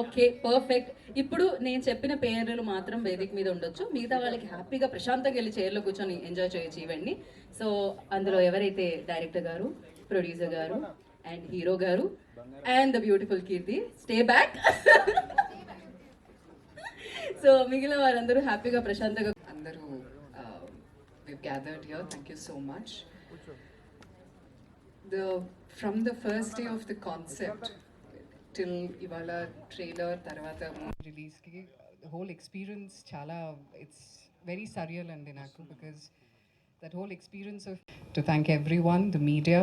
Okay, perfect. ఇప్పుడు నేను చెప్పిన పేర్లు మాత్రం వేదిక మీద ఉండొచ్చు, మిగతా వాళ్ళకి హ్యాపీగా ప్రశాంతంగా వెళ్ళి చైర్లో కూర్చొని ఎంజాయ్ చేయొచ్చు ఇవన్నీ. సో అందులో ఎవరైతే డైరెక్టర్ గారు, ప్రొడ్యూసర్ గారు అండ్ హీరో గారు and the beautiful Keerthi stay back. So మిగిలిన వారందరూ హ్యాపీగా ప్రశాంతంగా అందరూ we've gathered here. Thank you so much. From the first day of the concept till ivala trailer tarvata release ki the whole experience chala it's very surreal and naku because that whole experience of to thank everyone, the media,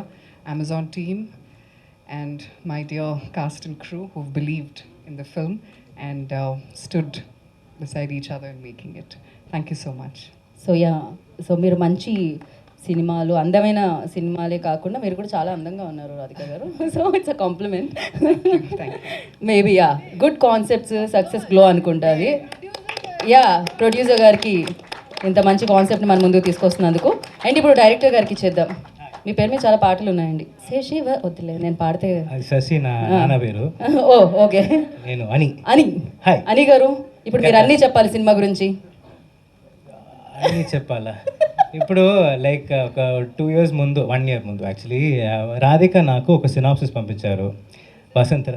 Amazon team and my dear cast and crew who've believed in the film and stood beside each other in making it. Thank you so much. So మీరు మంచి సినిమాలు, అందమైన సినిమాలే కాకుండా మీరు కూడా చాలా అందంగా ఉన్నారు రాధిక గారు. So it's a compliment. Maybe good concepts success glow అనుకుంటుంది. ప్రొడ్యూసర్ గారికి ఇంత మంచి కాన్సెప్ట్ని మన ముందుకు తీసుకొస్తున్నందుకు. అండ్ ఇప్పుడు డైరెక్టర్ గారికి ఇచ్చేద్దాం. మీ పేరు మీద చాలా పాటలు ఉన్నాయండి. శశి వద్దులే, నేను పాడితే. శశి నా నాన్న పేరు. ఓ ఓకే. నేను అని అని గారు, ఇప్పుడు మీరు అన్నీ చెప్పాలి సినిమా గురించి. అన్నీ చెప్పాలా? ఇప్పుడు లైక్ ఒక 2 years ముందు, 1 year ముందు యాక్చువల్లీ రాధిక నాకు ఒక సినాప్సిస్ పంపించారు. వసంత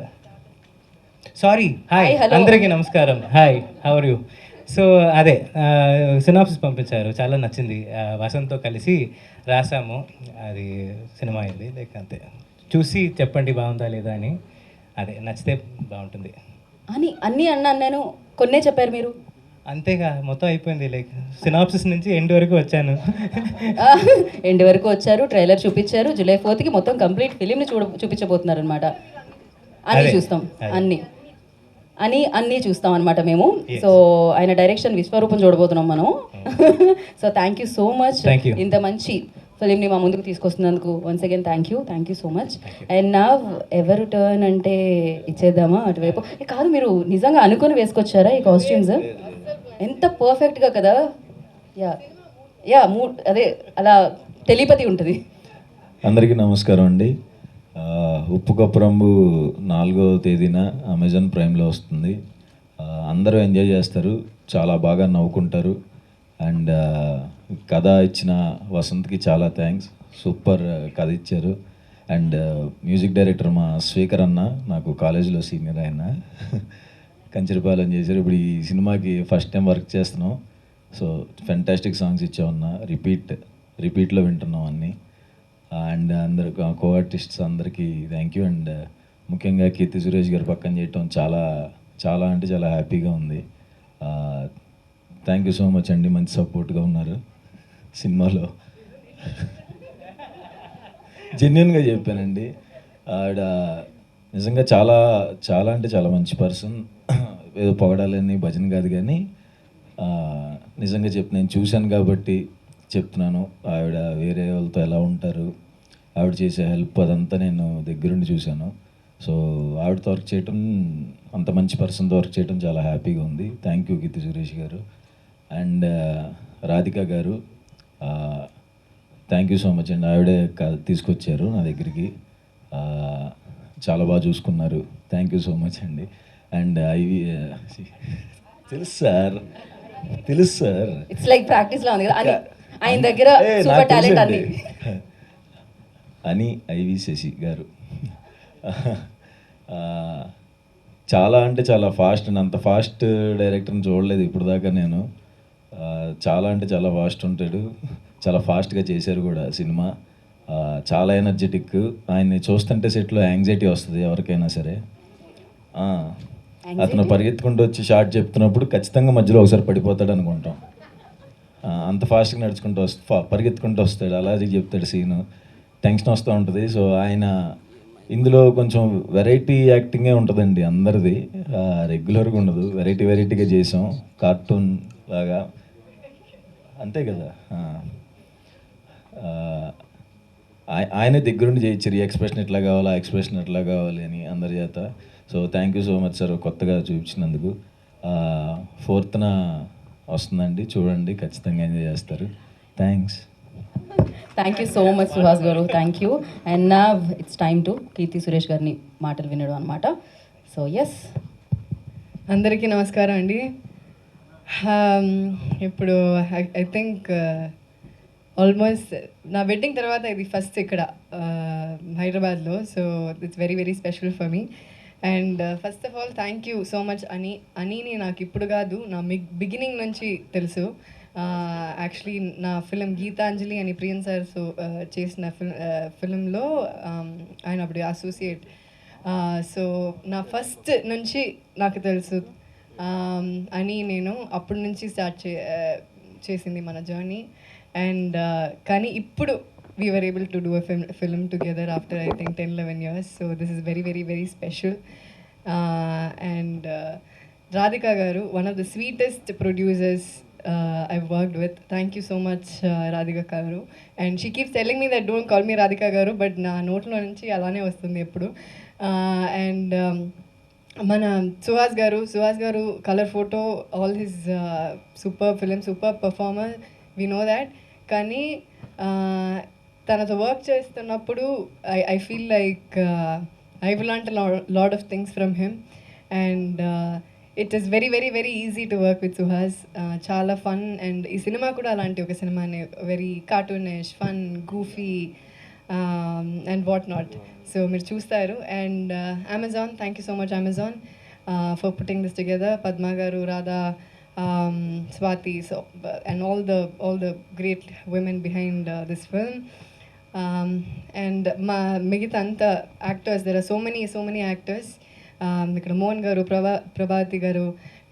సారీ హాయ్ అందరికీ నమస్కారం, hi how are you. So అదే సినాప్సిస్ పంపించారు, చాలా నచ్చింది. వసంత్తో కలిసి రాసాము, అది సినిమా అయింది. లైక్ అంతే, చూసి చెప్పండి బాగుందా లేదా అని. అదే నచ్చితే బాగుంటుంది అని అన్నీ అన్నాను నేను, కొన్నే చెప్పారు మీరు. అంతేగా, మొత్తం అయిపోయింది. లైక్ సినాప్సిస్ నుంచి ఎండ్ వరకు వచ్చాను. ఎండ్ వరకు వచ్చారు, ట్రైలర్ చూపించారు. July 4th మొత్తం కంప్లీట్ ఫిలింని చూపించబోతున్నారు అనమాట. అన్నీ చూస్తాం, అన్నీ చూస్తాం అనమాట మేము. సో ఆయన డైరెక్షన్ విశ్వరూపం చూడబోతున్నాం మనం. So thank you so much, ఇంత మంచి ఫిలింని మా ముందుకు తీసుకొస్తున్నందుకు once again thank you so much. And నా ఎవరు టర్న్ అంటే ఇచ్చేద్దామా అటువైపు? కాదు, మీరు నిజంగా అనుకుని వేసుకొచ్చారా ఈ కాస్ట్యూమ్స్? ఎంత పర్ఫెక్ట్గా కదా. అదే అలా టెలిపతి ఉంటుంది. అందరికీ నమస్కారం అండి. ఉప్పు కప్పు రంబు 4వ తేదీన అమెజాన్ ప్రైమ్లో వస్తుంది. అందరూ ఎంజాయ్ చేస్తారు, చాలా బాగా నవ్వుకుంటారు. అండ్ కథ ఇచ్చిన వసంత్కి చాలా థ్యాంక్స్, సూపర్ కథ ఇచ్చారు. అండ్ మ్యూజిక్ డైరెక్టర్ మా స్పీకర్ అన్న, నాకు కాలేజీలో సీనియర్ ఆయన, కంచరపాలెం చేశారు. ఇప్పుడు ఈ సినిమాకి ఫస్ట్ టైం వర్క్ చేస్తున్నాం. సో ఫెంటాస్టిక్ సాంగ్స్ ఇచ్చామన్నా, రిపీట్లో వింటున్నాం అన్నీ. అండ్ అందరు కో ఆర్టిస్ట్స్ అందరికీ థ్యాంక్ యూ. అండ్ ముఖ్యంగా కీర్తి సురేష్ గారు పక్కన చేయటం చాలా చాలా అంటే చాలా హ్యాపీగా ఉంది. థ్యాంక్ యూ సో మచ్ అండి, మంచి సపోర్ట్గా ఉన్నారు సినిమాలో. జెన్యున్గా చెప్పానండి. ఆవిడ నిజంగా చాలా చాలా అంటే చాలా మంచి పర్సన్. ఏదో పొగడాలని భజన కాదు, కానీ నిజంగా నేను చూశాను కాబట్టి చెప్తున్నాను. ఆవిడ వేరే వాళ్ళతో ఎలా ఉంటారు, ఆవిడ చేసే హెల్ప్ అదంతా నేను దగ్గరుండి చూశాను. సో ఆవిడతో వర్క్ చేయటం, అంత మంచి పర్సన్తో వర్క్ చేయడం చాలా హ్యాపీగా ఉంది. థ్యాంక్ యూ కీర్తి సురేష్ గారు. అండ్ రాధిక గారు, థ్యాంక్ యూ సో మచ్ అండి. ఆవిడే తీసుకొచ్చారు నా దగ్గరికి, చాలా బాగా చూసుకున్నారు. థ్యాంక్ యూ సో మచ్ అండి. అండ్ తెలుసు సార్ ఇట్స్ లైక్ ప్రాక్టీస్లో ఉంది కదా ఆయన దగ్గర, సూపర్ టాలెంట్ అని ఐవి శశి గారు చాలా అంటే చాలా ఫాస్ట్ అండి. అంత ఫాస్ట్ డైరెక్టర్ని చూడలేదు ఇప్పుడు దాకా నేను. చాలా అంటే చాలా ఫాస్ట్ ఉంటాడు, చాలా ఫాస్ట్గా చేశారు కూడా సినిమా. చాలా ఎనర్జెటిక్. ఆయన్ని చూస్తుంటే సెట్లో యాంగ్జైటీ వస్తుంది ఎవరికైనా సరే. అతను పరిగెత్తుకుంటూ వచ్చి షార్ట్ చెప్తున్నప్పుడు ఖచ్చితంగా మధ్యలో ఒకసారి పడిపోతాడు అనుకుంటాం. అంత ఫాస్ట్గా నడుచుకుంటూ పరిగెత్తుకుంటూ వస్తాడు, అలాగే చెప్తాడు సీను. టెన్షన్ వస్తూ ఉంటుంది. సో ఆయన ఇందులో కొంచెం వెరైటీ యాక్టింగే ఉంటుందండి అందరిది, రెగ్యులర్గా ఉండదు. వెరైటీగా చేసాం, కార్టూన్ లాగా, అంతే కదా. ఆయనే దగ్గరుండి చేయించారు, ఈ ఎక్స్ప్రెషన్ ఎట్లా కావాలి, ఆ ఎక్స్ప్రెషన్ ఎట్లా కావాలి అని అందరి చేత. So thank you so much sir, కొత్తగా చూపించినందుకు. 4th వస్తుందండి, చూడండి, ఖచ్చితంగా ఎంజాయ్ చేస్తారు. Thank you so much Suhas గారు, థ్యాంక్ యూ. అండ్ నా it's time to Keerthy Suresh గారిని మాటలు వినడం అనమాట. సో ఎస్, అందరికీ నమస్కారం అండి. ఇప్పుడు ఐ థింక్ ఆల్మోస్ట్ నా వెడ్డింగ్ తర్వాత ఇది ఫస్ట్ ఇక్కడ హైదరాబాద్లో. So it's very very special for me. And first of all thank you so much అనీని నాకు ఇప్పుడు కాదు, నా బిగినింగ్ నుంచి తెలుసు. యాక్చువల్లీ నా ఫిలిం గీతాంజలి అని ప్రియన్ సార్ చేసిన ఫిలింలో ఆయన అప్పుడు అసోసియేట్. సో నా ఫస్ట్ నుంచి నాకు తెలుసు అని నేను అప్పటి నుంచి స్టార్ట్ చేసింది మన జర్నీ. అండ్ కానీ ఇప్పుడు we were able to do a film together after I think 10-11 years. So this is very very very special. And Radhika garu one of the sweetest producers I've worked with. Thank you so much, Radhika garu. And she keeps telling me that don't call me Radhika garu, but na notlo nunchi alane vastundi eppudu. And mana Suhas garu color photo, all his superb film, superb performer, we know that. Kani tanato work chestunnappudu I feel like I've learned a lot of things from him. And it is very very very easy to work with Suhas. Chala fun. And ee cinema kuda alanti oka cinema ne, very cartoonish, fun, goofy, and what not. So meer chustaru. And Amazon, thank you so much Amazon for putting this together. Padma garu, Radha, Swati, so and all the great women behind this film. And migitha anta actors, there are so many actors. ఇక్కడ Mohan garu, Prabhati garu,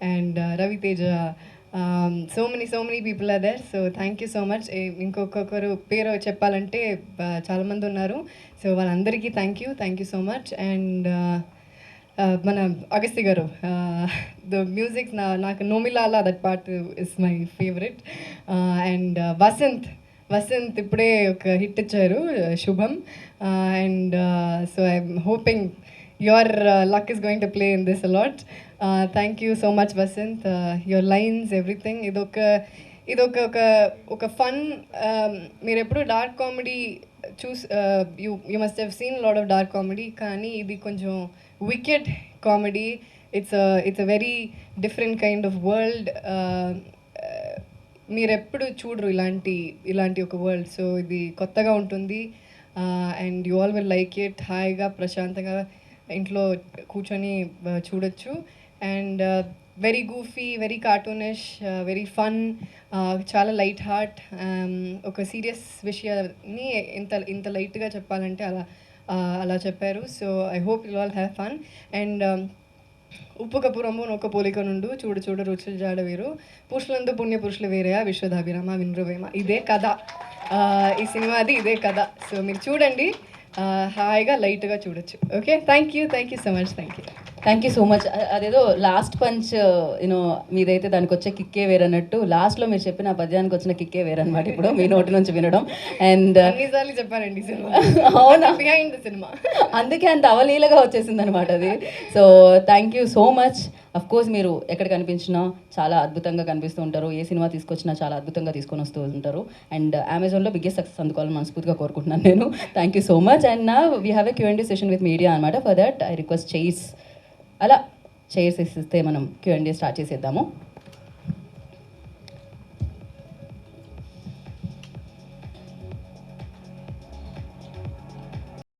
and Raviteja, so many people are there. So thank you so much. ఇంకొకరు పేరు చెప్పాలంటే చాలామంది ఉన్నారు. So వాళ్ళందరికీ thank you so much. And మన Agasti garu, the music నాకు నోమిలాలా that part is my favourite. And Vasant ఇప్పుడే ఒక హిట్ ఇచ్చారు, శుభం. And so I'm hoping your luck is going to play in this a lot. Thank you so much Vasant. Your lines, everything, idoka fun. Meer eppudu dark comedy choose, you must have seen a lot of dark comedy, kani idi konjam wicked comedy. It's a very different kind of world. మీరు ఎప్పుడు చూడరు ఇలాంటి ఒక world. So ఇది కొత్తగా ఉంటుంది. And you all will like it. హాయిగా ప్రశాంతంగా ఇంట్లో కూర్చొని చూడొచ్చు. And very goofy, very cartoonish, very fun, చాలా లైట్ హార్ట్. ఒక సీరియస్ విషయాన్ని ఇంత లైట్గా చెప్పాలంటే అలా చెప్పారు. So I hope you all have fun. And ఉప్పు కప్పు రొమ్ము నొక్క పోలిక నుండు చూడు రుచులు జాడ వేరు, పురుషులందు పుణ్య పురుషులు వేరేయా విశ్వధాభిరామ వినృవేమ. ఇదే కథ, ఈ సినిమాది ఇదే కథ. సో మీరు చూడండి, హాయిగా లైట్గా చూడొచ్చు. Okay, thank you so much. Thank you so much. అదేదో లాస్ట్ పంచ్ యూనో మీదైతే దానికి వచ్చే కిక్కే వేరన్నట్టు, లాస్ట్లో మీరు చెప్పిన పద్యానికి వచ్చిన కిక్కే వేరనమాట ఇప్పుడు మీ నోటి నుంచి వినడం. అండ్ అన్నిసార్లు చెప్పానండి సినిమా, అవునా, బిహైండ్ ద సినిమా, అందుకే అంత అవలీలగా వచ్చేసింది అనమాట అది. So thank you so much. Of course మీరు ఎక్కడ కనిపించినా చాలా అద్భుతంగా కనిపిస్తూ ఉంటారు. ఏ సినిమా తీసుకొచ్చినా చాలా అద్భుతంగా తీసుకొని వస్తూ ఉంటారు. అండ్ అమెజాన్లో బిగ్గెస్ట్ సక్సెస్ అందుకోవాలని మనస్ఫూర్తిగా కోరుకుంటున్నాను నేను. Thank you so much. And నా we have a Q&A session with media అనమాట. For that I request chairs, అలా చైర్స్ ఇస్తే మనం Q&A స్టార్ట్ చేసేద్దాము.